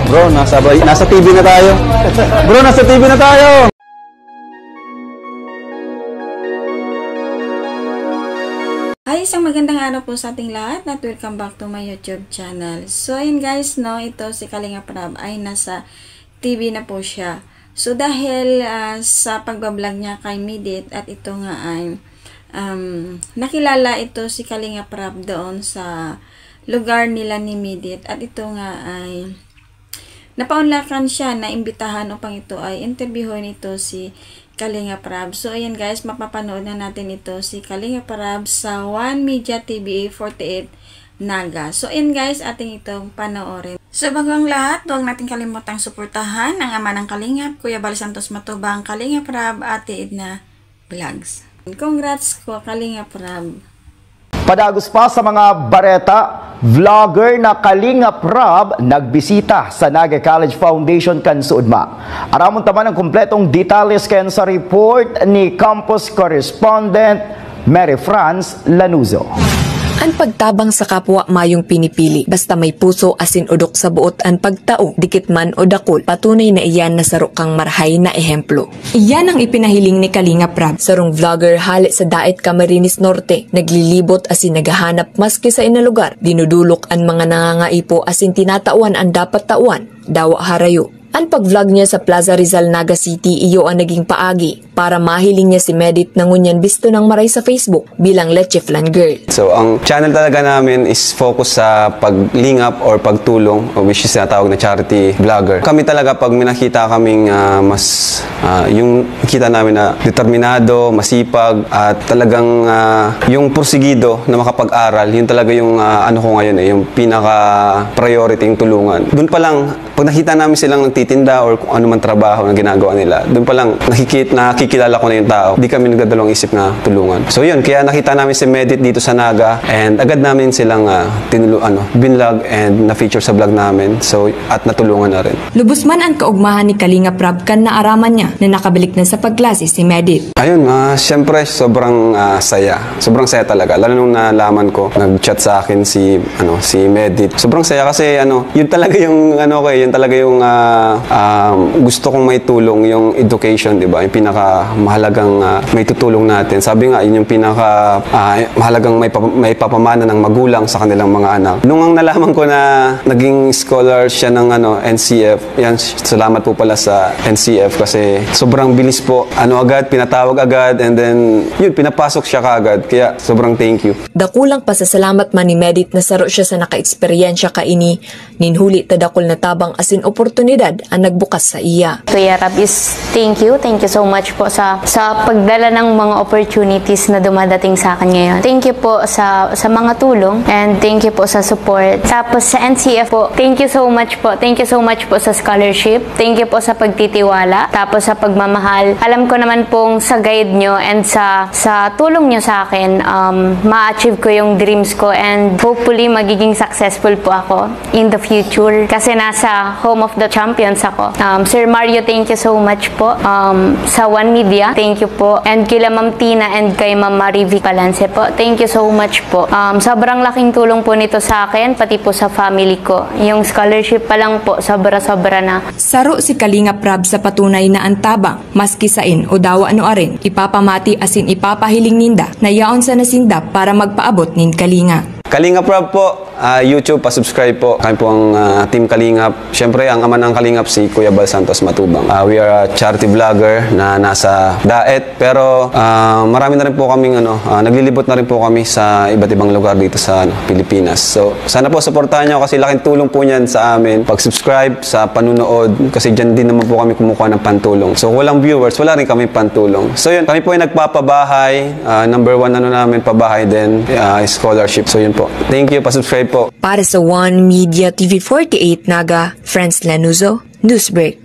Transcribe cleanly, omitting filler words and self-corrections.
Bro, nasa TV na tayo. Bro, nasa TV na tayo. Hi, isang magandang araw po sa ating lahat at welcome back to my YouTube channel. So, ayun guys, no, ito si Kalinga Prab ay nasa TV na po siya. So, dahil sa pagbablog niya kay Midit at ito nga ay nakilala ito si Kalinga Prab doon sa lugar nila ni Midit at ito nga ay napaunlakan siya na imbitahan upang ito ay interviewin ito si Kalinga Prab. So, ayan guys, mapapanood na natin ito si Kalinga Prab sa One Media TVA 48 Naga. So, ayan guys, ating itong panoorin. So, bago ang lahat, huwag natin kalimutang suportahan ang ama ng Kalingap, Kuya Bal Santos Matubang, Kalinga Prab, Ate Edna Vlogs. Congrats ko, Kalinga Prab. Padagos pa sa mga bareta, vlogger na Kalinga Prab nagbisita sa Naga College Foundation Kansuudma. Aramon taman ang kumpletong detalles ken sa report ni campus correspondent Mary France Lanuzo. Ang pagtabang sa kapwa mayong pinipili, basta may puso asin udok sa buot ang pagtao, dikit man o dakol, patunay na iyan na sarok kang marhay na ehemplo. Iyan ang ipinahiling ni Kalinga Prab, sarong vlogger hali sa Daet Camarines Norte, naglilibot asin naghahanap maski sa inalugar, dinudulok ang mga nangangaipo asin tinatawan ang dapat tawan, dawa harayo. Ang pag-vlog niya sa Plaza Rizal, Naga City, iyo ang naging paagi para mahiling niya si Medit na ngunyan bisto ng maray sa Facebook bilang Leche Flan Girl. So, ang channel talaga namin is focus sa paglingap or pagtulong, which is natawag na charity vlogger. Kami talaga pag minakita kaming yung kita namin na determinado, masipag, at talagang yung porsigido na makapag-aral, yun talaga yung ano ko ngayon yung pinaka-priority yung tulungan. Doon pa lang, pag nakita namin silang nagtitinda or kung ano man trabaho na ginagawa nila, doon pa lang nakikilala ko na yung tao. Di kami nagdadalawang isip na tulungan. So yun, kaya nakita namin si Medit dito sa Naga and agad namin silang binlog and na-feature sa vlog namin. So, at natulungan na rin. Lubos man ang kaugmahan ni Kalinga Prab kan naaraman niya na nakabalik na sa pagklase si Medit. Ayun, siyempre sobrang saya. Sobrang saya talaga. Lalo nung nalaman ko, nag-chat sa akin si Medit. Sobrang saya kasi yun talaga yung yun talaga yung gusto kong may tulong, yung education, di ba? Yung pinakamahalagang may tutulong natin. Sabi nga, yun yung mahalagang may papamana ng magulang sa kanilang mga anak. Nung ang nalaman ko na naging scholar siya ng NCF, yan, salamat po pala sa NCF kasi sobrang bilis po. Agad, pinatawag agad, and then, yun, pinapasok siya kaagad. Kaya, sobrang thank you. Dakulang pasasalamat man ni Medit na saro siya sa naka-eksperyensya kaini, ninhuli tadakol na tabang asin oportunidad ang nagbukas sa iya. Kuya Rab is thank you so much po sa pagdala ng mga opportunities na dumadating sa akin ngayon. Thank you po sa mga tulong and thank you po sa support. Tapos sa NCF po, thank you so much po. Thank you so much po sa scholarship. Thank you po sa pagtitiwala. Tapos sa pagmamahal. Alam ko naman pong sa guide nyo and sa tulong nyo sa akin, ma-achieve ko yung dreams ko and hopefully magiging successful po ako in the future kasi nasa home of the champions ako. Sir Mario, thank you so much po. Sa One Media, thank you po. And kila Ma'am Tina and kay Ma'am Marivic Palance po, thank you so much po. Sobrang laking tulong po nito sa akin, pati po sa family ko. Yung scholarship pa lang po, sobra-sobra na. Saro si Kalinga Prab sa patunay na antabang, maski sain o dawa arin, ipapamati asin ipapahiling ninda na yaon sa nasinda para magpaabot nin Kalinga. Kalinga Prab po, YouTube, pa-subscribe po. Kami po ang Team Kalingap. Siyempre, ang ama ng Kalingap si Kuya Bal Santos Matubang. We are a charity vlogger na nasa Daet. Pero marami na rin po kaming naglilibot na rin po kami sa iba't ibang lugar dito sa Pilipinas. So, sana po supportahan nyo kasi laking tulong po niyan sa amin. Pag-subscribe sa panunood kasi dyan din naman po kami kumukuha ng pantulong. So, walang viewers, wala rin kami pantulong. So, yun, kami po ay nagpapabahay. Number one namin pabahay din, scholarship. So, yun po. Thank you, pa-subscribe po. Para sa One Media TV 48 Naga, Franz Lanuzo, Newsbreak.